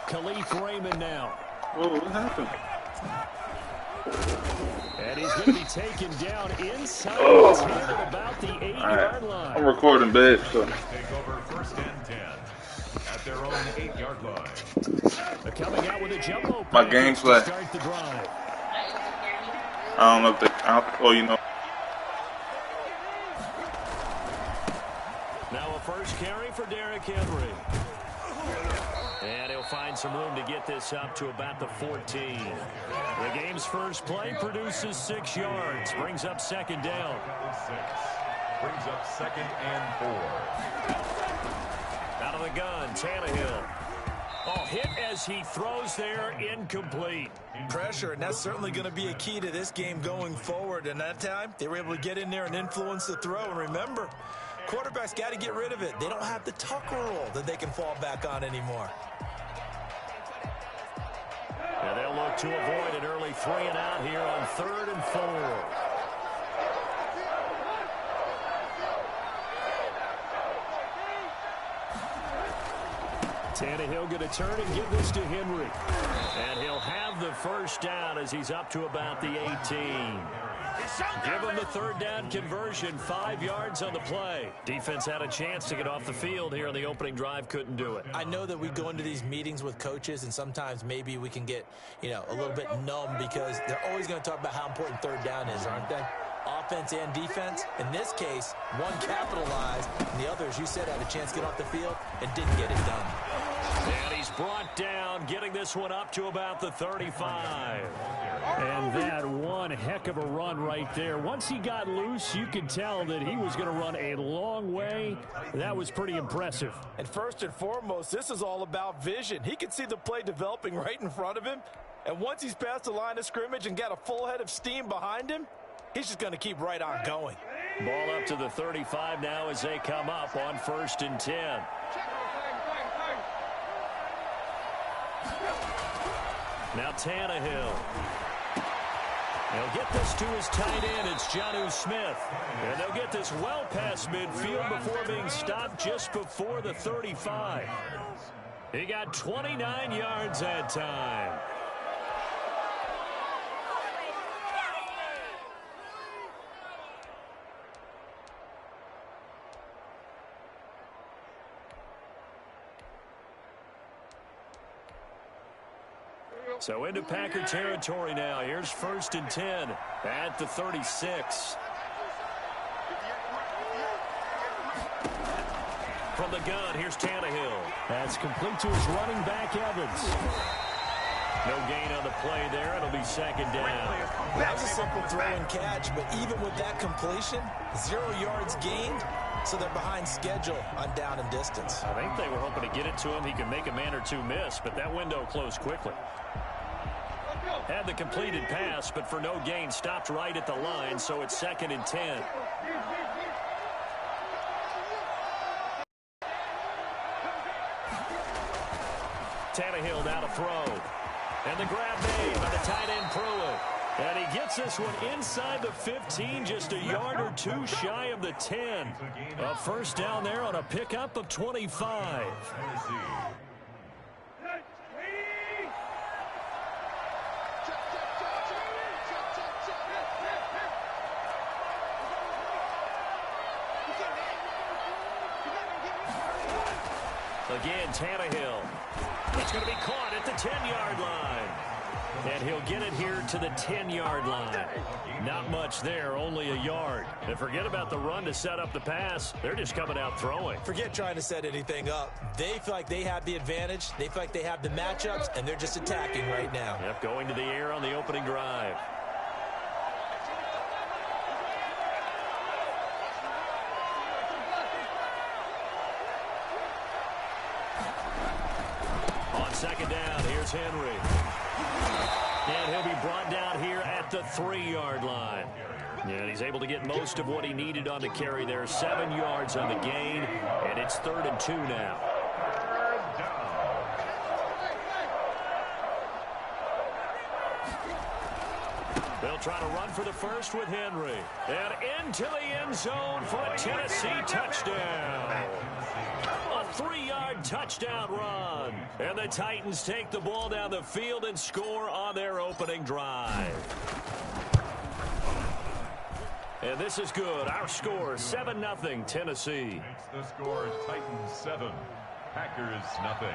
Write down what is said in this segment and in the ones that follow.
Khalif Raymond now. Oh, what happened? And he's going to be taken down inside the 10 at about the 8-yard line. I'm recording, babe. So. Take over 1st and 10 at their own 8-yard line. They're coming out with a jumbo My package gameplay. to start the drive. I don't know if they. Oh, you know. Now a first carry for Derrick Henry. And he'll find some room to get this up to about the 14. The game's first play produces 6 yards. Brings up 2nd down. Brings up 2nd and 4. Out of the gun, Tannehill. Oh, hit as he throws there, incomplete. Pressure, and that's certainly going to be a key to this game going forward. And that time, they were able to get in there and influence the throw. And remember, quarterbacks got to get rid of it. They don't have the Tucker rule that they can fall back on anymore. And they'll look to avoid an early 3-and-out here on 3rd and 4. Tannehill going to turn and give this to Henry. And he'll have the first down as he's up to about the 18. Give him the 3rd down conversion, 5 yards on the play. Defense had a chance to get off the field here on the opening drive, couldn't do it. I know that we go into these meetings with coaches, and sometimes maybe we can get, a little bit numb because they're always going to talk about how important 3rd down is, aren't they? Offense and defense. In this case, one capitalized, and the other, as you said, had a chance to get off the field and didn't get it done. And he's brought down, getting this one up to about the 35. And that one heck of a run right there. Once he got loose, you could tell that he was going to run a long way. That was pretty impressive. And first and foremost, this is all about vision. He could see the play developing right in front of him. And once he's past the line of scrimmage and got a full head of steam behind him, he's just going to keep right on going. Ball up to the 35 now as they come up on 1st and 10. Now Tannehill. They'll get this to his tight end. It's Jonnu Smith. And they'll get this well past midfield before being stopped just before the 35. He got 29 yards that time. So into Packer territory now. Here's 1st and 10 at the 36. From the gun, here's Tannehill. That's complete to his running back, Evans. No gain on the play there. It'll be 2nd down. That was a simple throw and catch, but even with that completion, 0 yards gained, so they're behind schedule on down and distance. I think they were hoping to get it to him. He could make a man or two miss, but that window closed quickly. Had the completed pass, but for no gain, stopped right at the line, so it's 2nd and 10. Tannehill now to throw. And the grab made by the tight end Pruitt. And he gets this one inside the 15, just a yard or two shy of the 10. A first down there on a pickup of 25. Again, Tannehill. It's going to be caught at the 10-yard line. And he'll get it here to the 10-yard line. Not much there, only a yard. And forget about the run to set up the pass. They're just coming out throwing. Forget trying to set anything up. They feel like they have the advantage. They feel like they have the matchups, and they're just attacking right now. Yep, going to the air on the opening drive. On 2nd down, here's Henry. And he'll be brought down here at the 3-yard line. And he's able to get most of what he needed on the carry there. 7 yards on the gain, and it's 3rd and 2 now. They'll try to run for the first with Henry. And into the end zone for a Tennessee touchdown. A 3-yard touchdown run. And the Titans take the ball down the field and score on their opening drive. And this is good. Our score, 7-0 Tennessee. The score, Titans 7, Packers 0.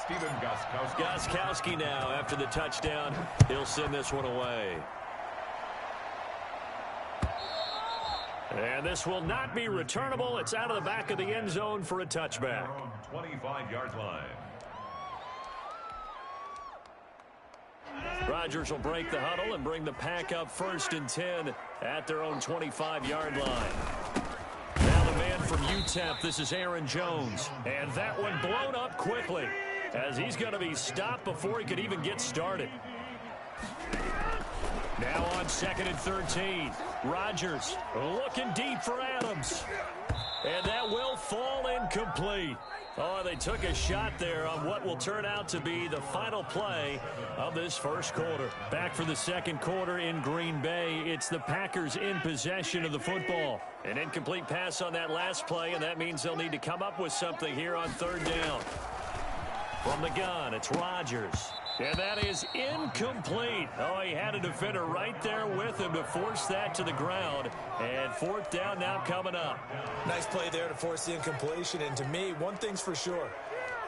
Stephen Gostkowski. Gostkowski now after the touchdown. He'll send this one away. And this will not be returnable. It's out of the back of the end zone for a touchback. 25-yard line. Rodgers will break the huddle and bring the pack up 1st and 10 at their own 25-yard line. Now the man from UTEP, this is Aaron Jones. And that one blown up quickly as he's going to be stopped before he could even get started. Now on 2nd and 13. Rodgers looking deep for Adams. And that will fall incomplete. Oh, they took a shot there on what will turn out to be the final play of this first quarter. Back for the second quarter in Green Bay. It's the Packers in possession of the football. An incomplete pass on that last play, and that means they'll need to come up with something here on 3rd down. From the gun, it's Rodgers. And that is incomplete. Oh, he had a defender right there with him to force that to the ground. And 4th down now coming up. Nice play there to force the incompletion. And to me, one thing's for sure.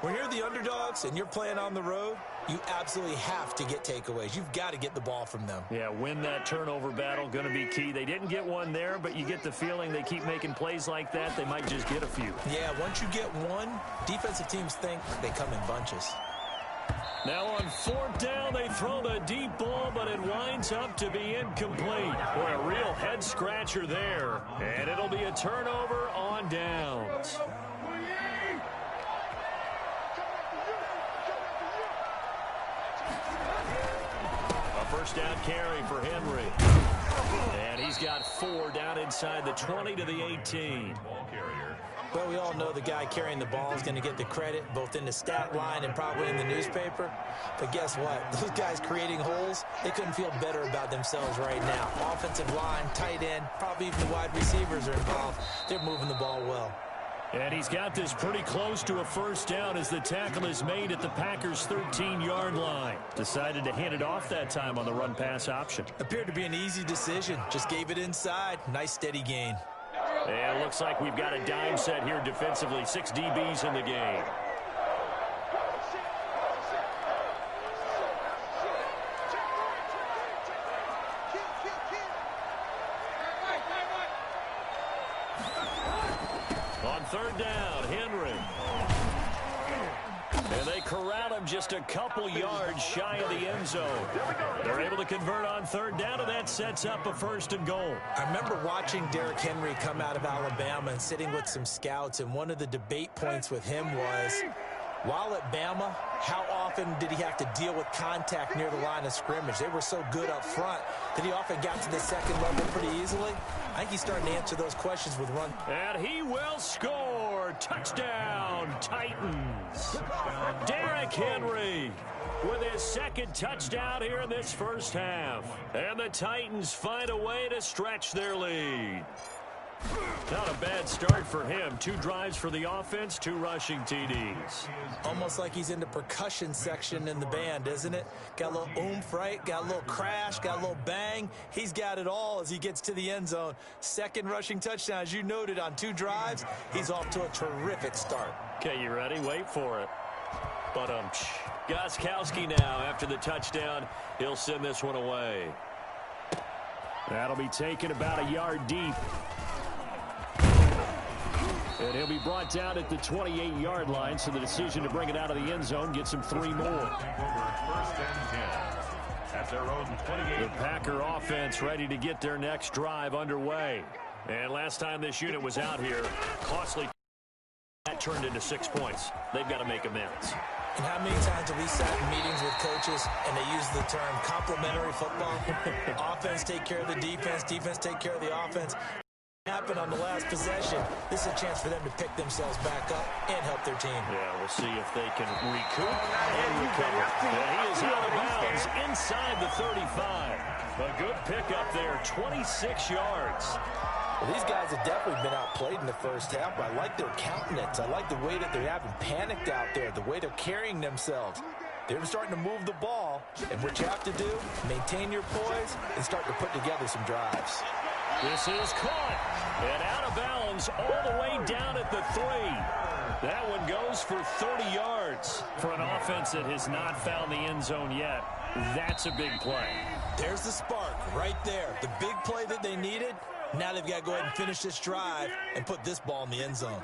When you're the underdogs and you're playing on the road, you absolutely have to get takeaways. You've got to get the ball from them. Yeah, win that turnover battle, going to be key. They didn't get one there, but you get the feeling they keep making plays like that, they might just get a few. Yeah, once you get one, defensive teams think they come in bunches. Now on 4th down, they throw the deep ball, but it winds up to be incomplete. Boy, a real head-scratcher there. And it'll be a turnover on downs. A first down carry for Henry. And he's got 4 down inside the 20 to the 18. Ball carrier. Well, we all know the guy carrying the ball is going to get the credit, both in the stat line and probably in the newspaper. But guess what? Those guys creating holes, they couldn't feel better about themselves right now. Offensive line, tight end, probably even the wide receivers are involved. They're moving the ball well. And he's got this pretty close to a first down as the tackle is made at the Packers' 13-yard line. Decided to hand it off that time on the run-pass option. Appeared to be an easy decision. Just gave it inside. Nice steady gain. And it looks like we've got a dime set here defensively. 6 DBs in the game. On 3rd down, Henry. And they corral him just a couple yards shy of the end zone. They're able to convert on 3rd down, and that sets up a 1st and goal. I remember watching Derrick Henry come out of Alabama and sitting with some scouts, and one of the debate points with him was, while at Bama, how often did he have to deal with contact near the line of scrimmage? They were so good up front that he often got to the second level pretty easily. I think he's starting to answer those questions with run. And he will score. Touchdown, Titans. Derrick Henry with his 2nd touchdown here in this first half. And the Titans find a way to stretch their lead. Not a bad start for him. 2 drives for the offense, 2 rushing TDs. Almost like he's in the percussion section in the band, isn't it? Got a little oomph, right? Got a little crash, got a little bang. He's got it all as he gets to the end zone. 2nd rushing touchdown, as you noted, on 2 drives. He's off to a terrific start. Okay, you ready? Wait for it. But Gostkowski now after the touchdown. He'll send this one away. That'll be taken about a yard deep. And he'll be brought down at the 28-yard line, so the decision to bring it out of the end zone gets him 3 more. 1st and 10 at their own 28. The Packer offense ready to get their next drive underway. And last time this unit was out here, costly. That turned into 6 points. They've got to make amends. And how many times have we sat in meetings with coaches and they use the term complementary football? Offense take care of the defense, defense take care of the offense. Happened on the last possession. This is a chance for them to pick themselves back up and help their team. Yeah, we'll see if they can recoup and recover. And he is out of bounds inside the 35. A good pickup there, 26 yards. Well, these guys have definitely been outplayed in the first half, but I like their countenance. I like the way that they haven't panicked out there, the way they're carrying themselves. They're starting to move the ball, and what you have to do, maintain your poise and start to put together some drives. This is caught and out of bounds all the way down at the 3. That one goes for 30 yards. For an offense that has not found the end zone yet, that's a big play. There's the spark right there. The big play that they needed. Now they've got to go ahead and finish this drive and put this ball in the end zone.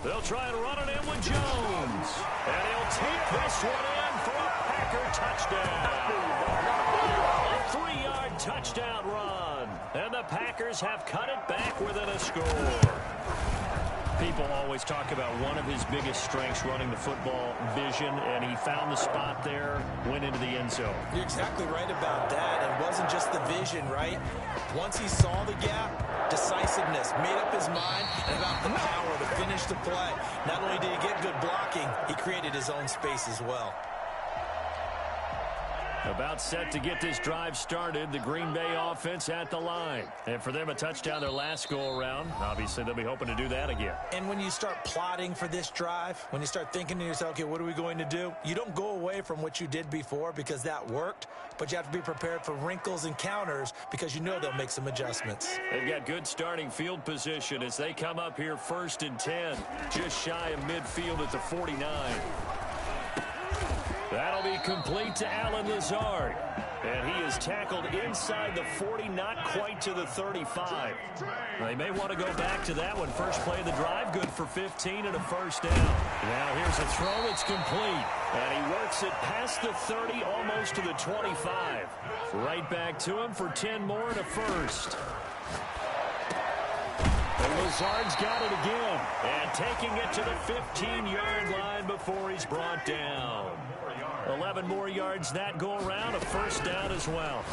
They'll try and run it in with Jones. And he'll take this one in for a Packer touchdown. A 3-yard touchdown run. And the Packers have cut it back within a score. People always talk about one of his biggest strengths running the football, vision, and he found the spot there, went into the end zone. You're exactly right about that. It wasn't just the vision, right? Once he saw the gap, decisiveness, made up his mind, and about the power to finish the play. Not only did he get good blocking, he created his own space as well. About set to get this drive started, the Green Bay offense at the line. And for them, a touchdown their last go-around. Obviously, they'll be hoping to do that again. And when you start plotting for this drive, when you start thinking to yourself, okay, what are we going to do? You don't go away from what you did before because that worked, but you have to be prepared for wrinkles and counters because you know they'll make some adjustments. They've got good starting field position as they come up here 1st and 10, just shy of midfield at the 49. That'll be complete to Allen Lazard. And he is tackled inside the 40, not quite to the 35. They may want to go back to that one. First play of the drive, good for 15 and a first down. Now here's a throw that's complete. And he works it past the 30, almost to the 25. Right back to him for 10 more and a first. And Lazard's got it again. And taking it to the 15-yard line before he's brought down. 11 more yards that go around, a first down as well.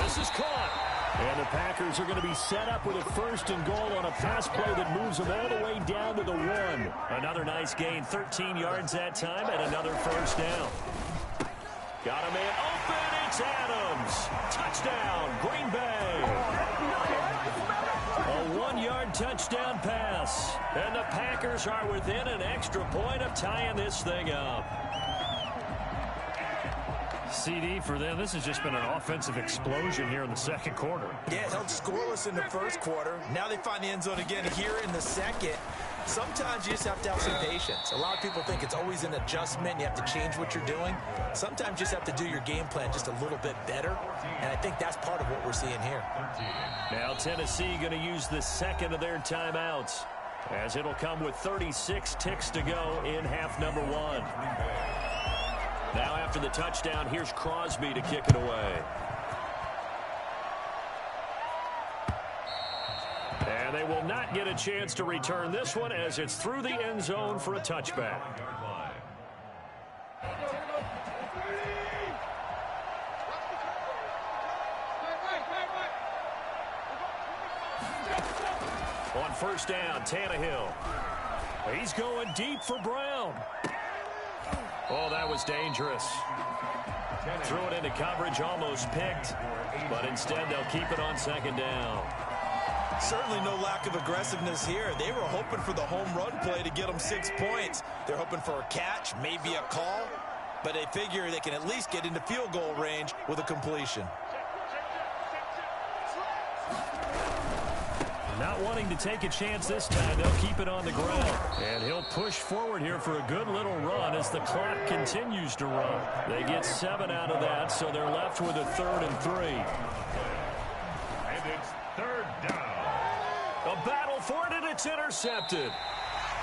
This is caught. And the Packers are going to be set up with a 1st and goal on a pass play that moves them all the way down to the 1. Another nice gain, 13 yards that time, and another first down. Got a man open, it's Adams. Touchdown, Green Bay. A 1-yard touchdown pass. And the Packers are within an extra point of tying this thing up. CD for them, this has just been an offensive explosion here in the second quarter. Yeah, it held scoreless in the first quarter. Now they find the end zone again here in the second. Sometimes you just have to have some patience. A lot of people think it's always an adjustment. You have to change what you're doing. Sometimes you just have to do your game plan just a little bit better. And I think that's part of what we're seeing here. Now Tennessee going to use the second of their timeouts, as it'll come with 36 ticks to go in half number 1. Now after the touchdown, here's Crosby to kick it away. And they will not get a chance to return this one as it's through the end zone for a touchback. On first down, Tannehill. He's going deep for Brown. Oh, that was dangerous. Threw it into coverage, almost picked, but instead they'll keep it on second down. Certainly no lack of aggressiveness here. They were hoping for the home run play to get them 6 points. They're hoping for a catch, maybe a call, but they figure they can at least get into field goal range with a completion. Not wanting to take a chance this time, they'll keep it on the ground. And he'll push forward here for a good little run as the clock continues to run. They get 7 out of that, so they're left with a 3rd and 3. And it's 3rd down. A battle for it, and it's intercepted.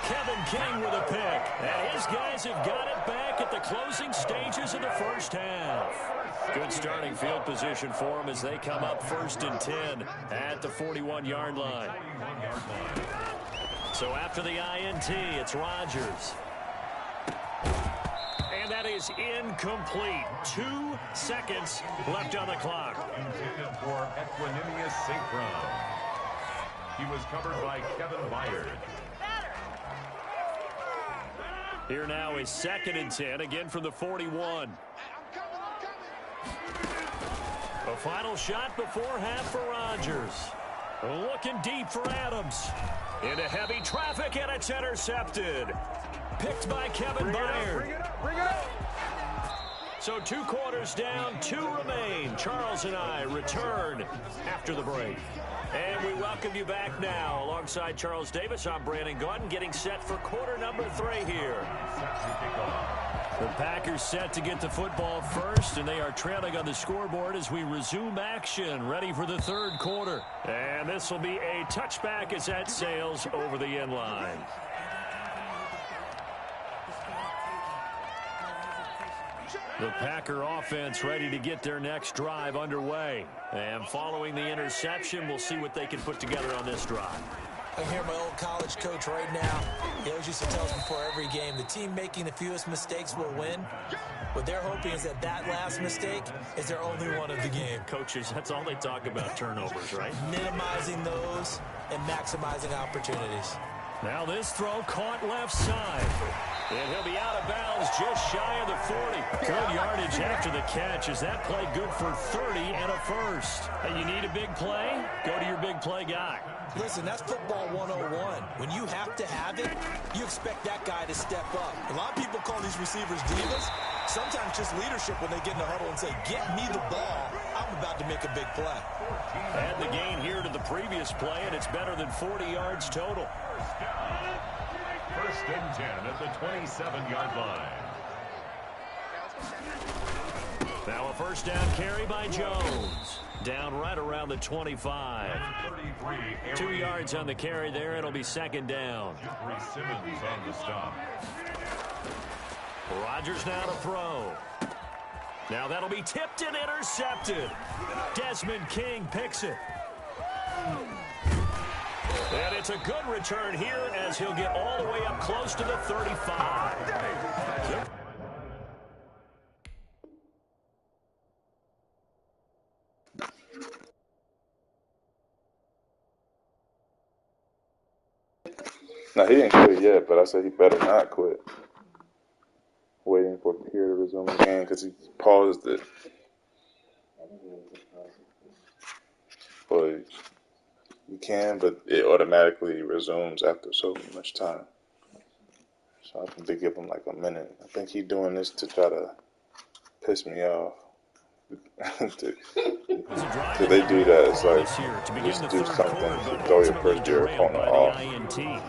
Kevin King with a pick. And his guys have got it back at the closing stages of the first half. Good starting field position for them as they come up 1st and 10 at the 41-yard line. So after the INT, it's Rodgers. And that is incomplete. 2 seconds left on the clock. Intended for Equanimeous St. Brown. He was covered by Kevin Byard. Here now is 2nd and 10, again from the 41. final shot before half for Rodgers. Looking deep for Adams. Into heavy traffic, and it's intercepted. Picked by Kevin Byard. Bring it up. So 2 quarters down, 2 remain. Charles and I return after the break. And we welcome you back now. Alongside Charles Davis, I'm Brandon Gaudin, getting set for quarter number 3 here. The Packers set to get the football first, and they are trailing on the scoreboard as we resume action, ready for the 3rd quarter. And this will be a touchback as that sails over the end line. The Packer offense ready to get their next drive underway. And following the interception, we'll see what they can put together on this drive. I hear my old college coach right now. He always used to tell us before every game, the team making the fewest mistakes will win. What they're hoping is that last mistake is their only one of the game. Coaches, that's all they talk about, turnovers, right? Minimizing those and maximizing opportunities. Now this throw caught left side. And he'll be out of bounds just shy of the 40. Good yardage after the catch. Is that play good for 30 and a first? Hey, you need a big play? Go to your big play guy. Listen, that's football 101. When you have to have it, you expect that guy to step up. A lot of people call these receivers divas. Sometimes just leadership when they get in the huddle and say, get me the ball. I'm about to make a big play. Add the gain here to the previous play, and it's better than 40 yards total. First and 10 at the 27-yard line. Now a first down carry by Jones. Down right around the 25. 2 yards on the carry there. It'll be second down. Simmons on the stop. Rodgers now to throw. Now that'll be tipped and intercepted. Desmond King picks it. And it's a good return here as he'll get all the way up close to the 35. No, he ain't quit yet, but I said he better not quit. Waiting for here to resume the game because he paused it. But you can, but it automatically resumes after so much time. So I think they give him like a minute. I think he's doing this to try to piss me off. Did they do that? It's like, just do something to throw your first year opponent off.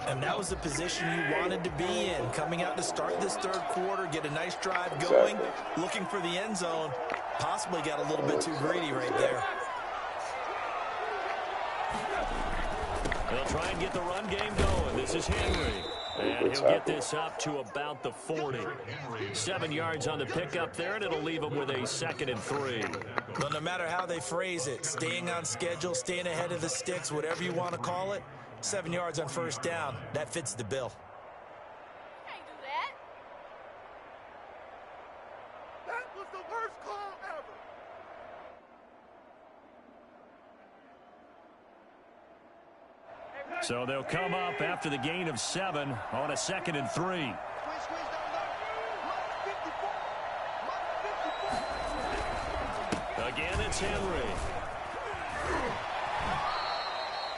And that was the position you wanted to be in. Coming out to start this 3rd quarter, get a nice drive going, looking for the end zone. Possibly got a little bit too greedy right there. They'll try and get the run game going. This is Henry. And he'll get this up to about the 40. 7 yards on the pickup there, and it'll leave him with a 2nd and 3. Well, no matter how they phrase it, staying on schedule, staying ahead of the sticks, whatever you want to call it, 7 yards on first down, that fits the bill. Can't do that. That was the worst call ever. So they'll come up after the gain of 7 on a 2nd and 3. Again, it's Henry.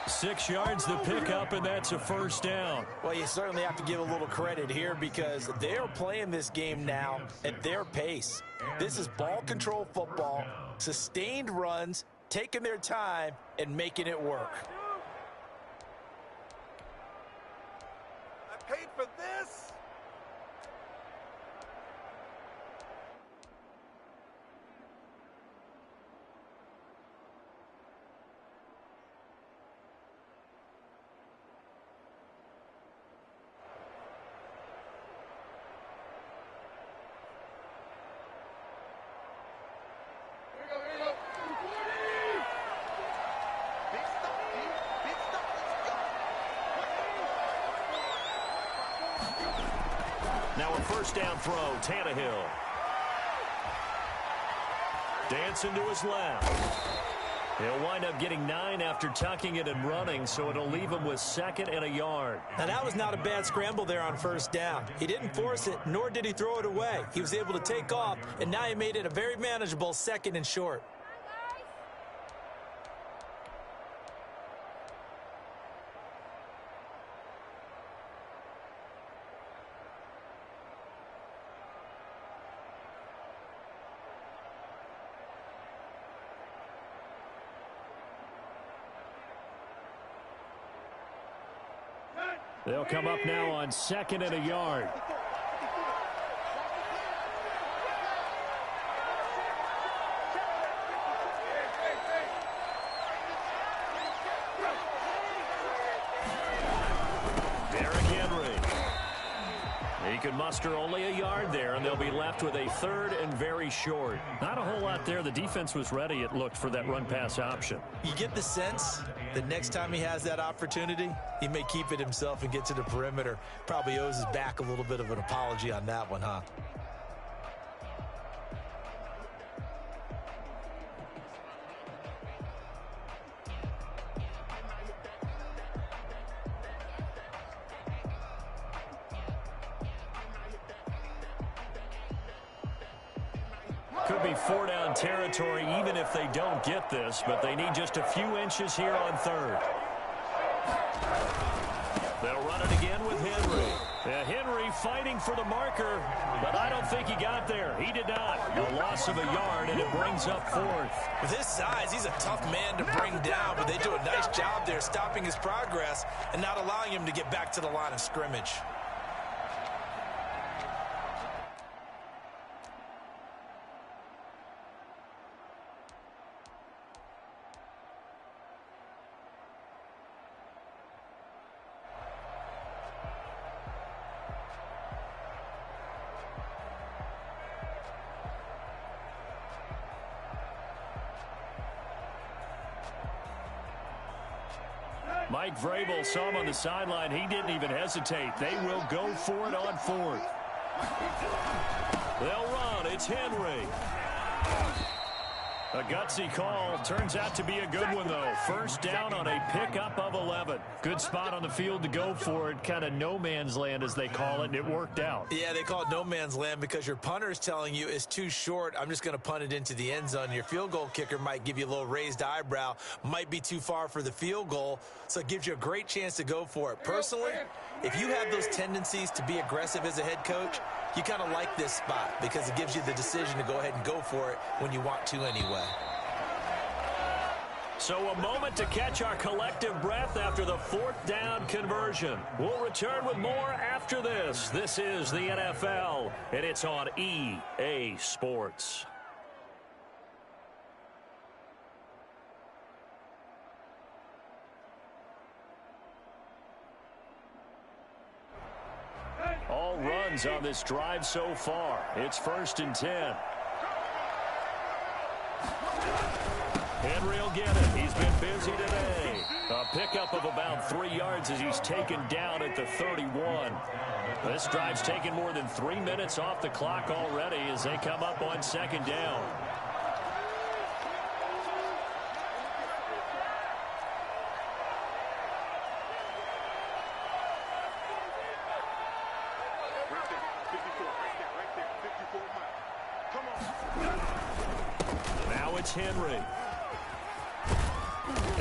6 yards the pickup, and that's a first down. Well, you certainly have to give a little credit here because they're playing this game now at their pace. This is ball control football, sustained runs, taking their time, and making it work. I paid for this. Now a first down throw, Tannehill. Dancing to his left. He'll wind up getting 9 after tucking it and running, so it'll leave him with 2nd and a yard. Now, that was not a bad scramble there on first down. He didn't force it, nor did he throw it away. He was able to take off, and now he made it a very manageable 2nd and short. They'll come up now on 2nd and a yard. He could muster only a yard there, and they'll be left with a 3rd and very short. Not a whole lot there. The defense was ready, it looked, for that run-pass option. You get the sense that next time he has that opportunity, he may keep it himself and get to the perimeter. Probably owes his back a little bit of an apology on that one, huh? Could be 4-down territory even if they don't get this, but they need just a few inches here on 3rd. They'll run it again with Henry. Henry fighting for the marker, but I don't think he got there. He did not. A loss of a yard, and it brings up 4th. With his size, he's a tough man to bring down, but they do a nice job there stopping his progress and not allowing him to get back to the line of scrimmage. Mike Vrabel saw him on the sideline. He didn't even hesitate. They will go for it on 4th. They'll run. It's Henry. A gutsy call. Turns out to be a good one, though. 1st down on a pickup of 11. Good spot on the field to go for it. Kind of no man's land, as they call it, and it worked out. Yeah, they call it no man's land because your punter is telling you it's too short. I'm just going to punt it into the end zone. Your field goal kicker might give you a little raised eyebrow. Might be too far for the field goal, so it gives you a great chance to go for it. Personally, if you have those tendencies to be aggressive as a head coach, you kind of like this spot because it gives you the decision to go ahead and go for it when you want to anyway. So a moment to catch our collective breath after the 4th down conversion. We'll return with more after this. This is the NFL, and it's on EA Sports. All runs on this drive so far. It's 1st and 10. Henry will get it. He's been busy today. A pickup of about 3 yards as he's taken down at the 31. This drive's taken more than 3 minutes off the clock already as they come up on 2nd down. Now it's Henry.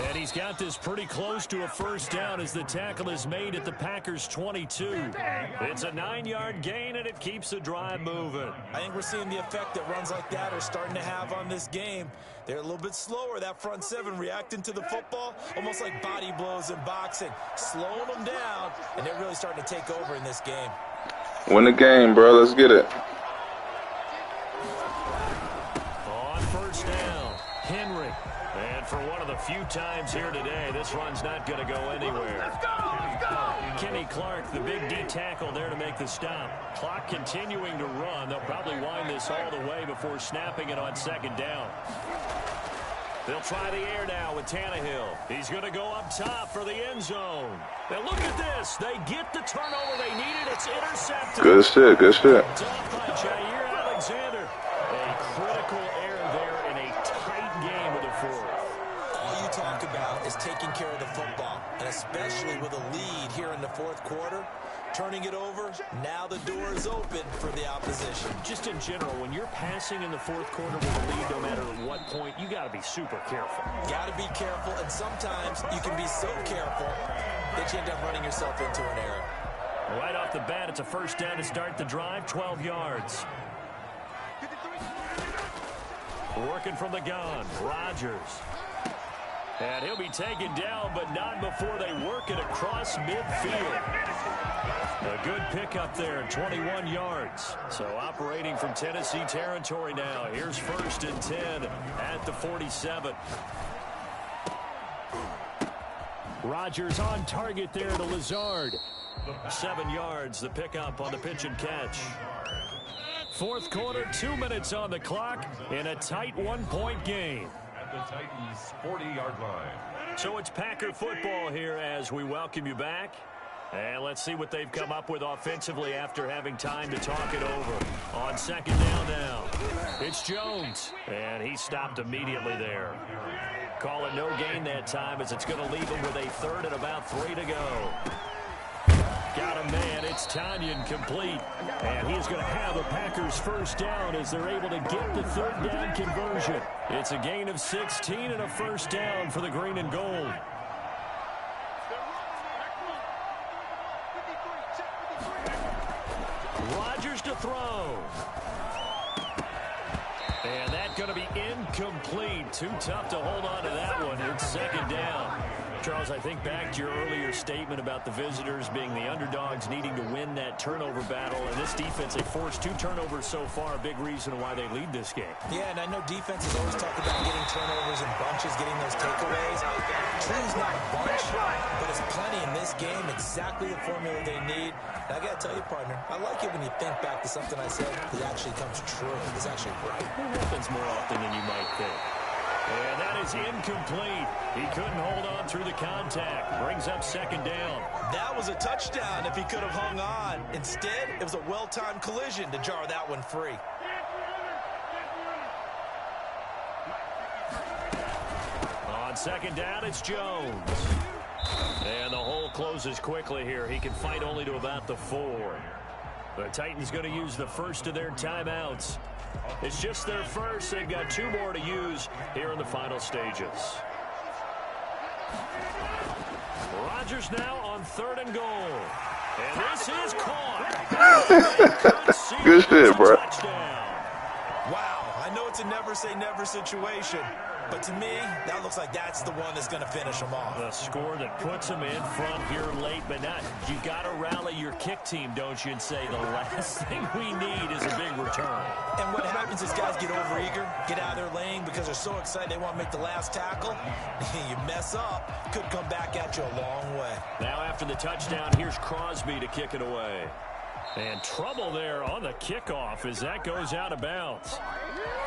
And he's got this pretty close to a 1st down as the tackle is made at the Packers' 22. It's a 9-yard gain, and it keeps the drive moving. I think we're seeing the effect that runs like that are starting to have on this game. They're a little bit slower, that front 7, reacting to the football, almost like body blows in boxing, slowing them down, and they're really starting to take over in this game. Win the game, bro. Let's get it. On 1st down, Henry. And for one of the few times here today, this run's not going to go anywhere. Let's go! Kenny Clark, the big D tackle there to make the stop. Clock continuing to run. They'll probably wind this all the way before snapping it on 2nd down. They'll try the air now with Tannehill. He's going to go up top for the end zone. Now look at this. They get the turnover they needed. It's intercepted. Good shit, good shit. Off by Jair Alexander. A critical error there in a tight game of the 4th. All you talk about is taking care of the football, and especially with a lead here in the 4th quarter. Turning it over, now the door is open for the opposition. Just in general, when you're passing in the 4th quarter with a lead, no matter what point, you got to be super careful. Got to be careful, and sometimes you can be so careful that you end up running yourself into an error. Right off the bat, it's a 1st down to start the drive, 12 yards. Working from the gun, Rodgers. And he'll be taken down, but not before they work it across midfield. A good pickup there, 21 yards. So operating from Tennessee territory now. Here's 1st and 10 at the 47. Rodgers on target there to Lazard. 7 yards, the pickup on the pitch and catch. Fourth quarter, 2 minutes on the clock in a tight 1-point game. At the Titans' 40-yard line. So it's Packer football here as we welcome you back. And let's see what they've come up with offensively after having time to talk it over. On 2nd down now, it's Jones. And he stopped immediately there. Call it no gain that time as it's going to leave him with a 3rd and about 3 to go. Got a man. It's Tonyan complete. And he's going to have the Packers' 1st down as they're able to get the 3rd down conversion. It's a gain of 16 and a 1st down for the green and gold. Rodgers to throw. And that's going to be incomplete. Too tough to hold on to that one. It's 2nd down. Charles, I think back to your earlier statement about the visitors being the underdogs needing to win that turnover battle. And this defense, they forced 2 turnovers so far, a big reason why they lead this game. Yeah, and I know defenses always talk about getting turnovers in bunches, getting those takeaways. True's not a bunch, but it's plenty in this game, exactly the formula they need. And I got to tell you, partner, I like it when you think back to something I said that actually comes true. It's actually right. It happens more often than you might think. And that is incomplete. He couldn't hold on through the contact. Brings up 2nd down. That was a touchdown if he could have hung on. Instead, it was a well-timed collision to jar that one free. On 2nd down, it's Jones. And the hole closes quickly here. He can fight only to about the 4. The Titans going to use the first of their timeouts. It's just their first. They've got 2 more to use here in the final stages. Rodgers now on 3rd and goal. And this is caught. Good shit, bro. Touchdown. Wow, I know it's a never-say-never situation, but to me, that looks like that's the one that's going to finish them off. The score that puts them in front here late, but not. You got to rally your kick team, don't you, and say the last thing we need is a big return. And what happens is guys get overeager, get out of their lane because they're so excited they want to make the last tackle. You mess up, could come back at you a long way. Now after the touchdown, here's Crosby to kick it away. And trouble there on the kickoff as that goes out of bounds.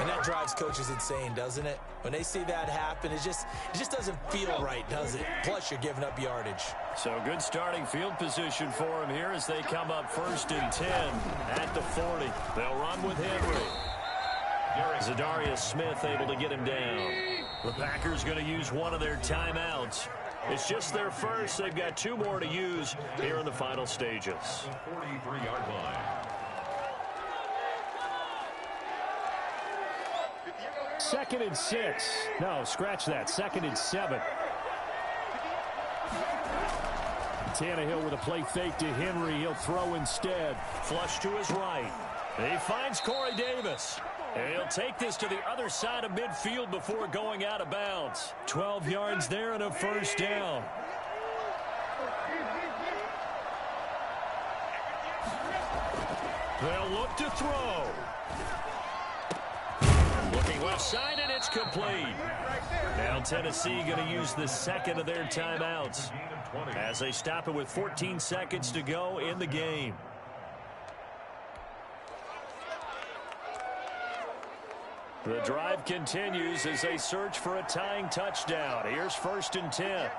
And that drives coaches insane, doesn't it? When they see that happen, it just doesn't feel right, does it? Plus, you're giving up yardage. So good starting field position for him here as they come up 1st and 10 at the 40. They'll run with Henry. Zadarius Smith able to get him down. The Packers going to use one of their timeouts. It's just their first. They've got 2 more to use here in the final stages. The 43-yard line. Second and 6. No, scratch that. 2nd and 7. Tannehill with a play fake to Henry. He'll throw instead. Flush to his right. He finds Corey Davis. And he'll take this to the other side of midfield before going out of bounds. 12 yards there and a 1st down. They'll look to throw. Looking left side, and it's complete. Now Tennessee going to use the 2nd of their timeouts as they stop it with 14 seconds to go in the game. The drive continues as they search for a tying touchdown. Here's 1st and 10.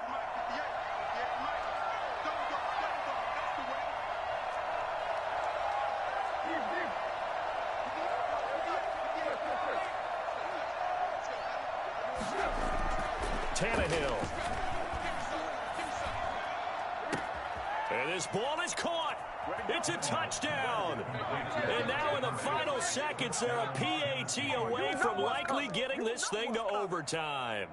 Tannehill. And this ball is caught. It's a touchdown. And now in the final seconds, they're a PAT away from likely getting this thing to overtime.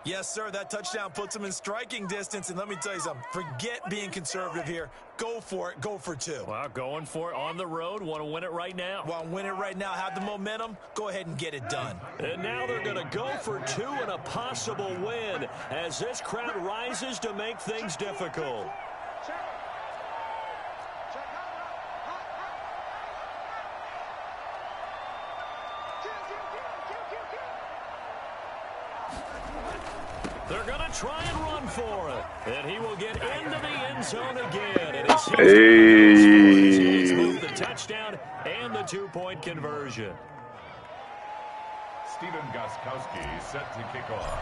Yes, sir. That touchdown puts them in striking distance. And let me tell you something. Forget being conservative here. Go for it. Go for 2. Well, going for it on the road. Want to win it right now. Want to win it right now. Have the momentum. Go ahead and get it done. And now they're going to go for 2 and a possible win as this crowd rises to make things difficult. They're going to try and run for it. And he will get into the end zone again. And it's he's moved the touchdown and the 2-point conversion. Stephen Gostkowski set to kick off.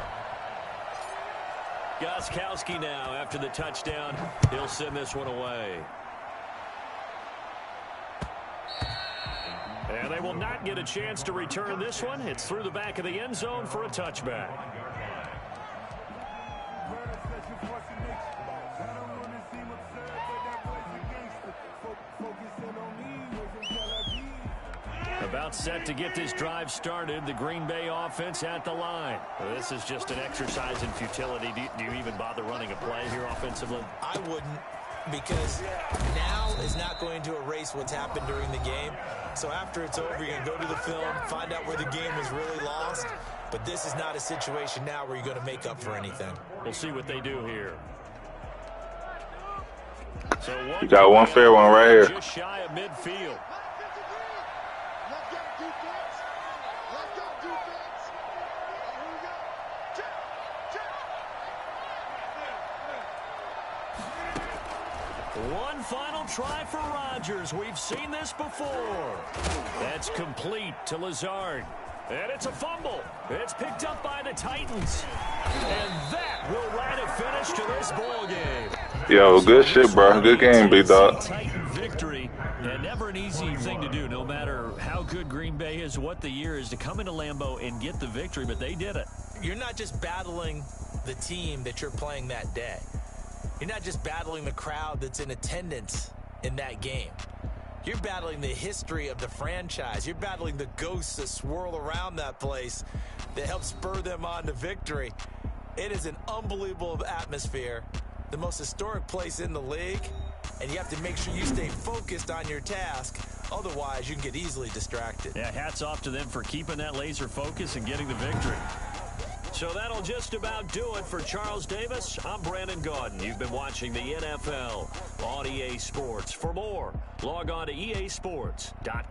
Gostkowski now after the touchdown. He'll send this one away. And they will not get a chance to return this one. It's through the back of the end zone for a touchback. About set to get this drive started. The Green Bay offense at the line. This is just an exercise in futility. Do you even bother running a play here offensively? I wouldn't, because now is not going to erase what's happened during the game. So after it's over, you're going to go to the film, find out where the game was really lost. But this is not a situation now where you're going to make up for anything. We'll see what they do here. So you got one fair one right here. Just shy of midfield. One final try for Rodgers. We've seen this before. That's complete to Lazard. And it's a fumble. It's picked up by the Titans. And that will write a finish to this ball game. Yo, good shit, bro. Good game, big dog. Titan victory. And never an easy thing to do, no matter how good Green Bay is, what the year is, to come into Lambeau and get the victory, but they did it. You're not just battling the team that you're playing that day. You're not just battling the crowd that's in attendance in that game. You're battling the history of the franchise. You're battling the ghosts that swirl around that place that help spur them on to victory. It is an unbelievable atmosphere, the most historic place in the league, and you have to make sure you stay focused on your task. Otherwise, you can get easily distracted. Yeah, hats off to them for keeping that laser focus and getting the victory. So that'll just about do it for Charles Davis. I'm Brandon Gaudin. You've been watching the NFL on EA Sports. For more, log on to easports.com.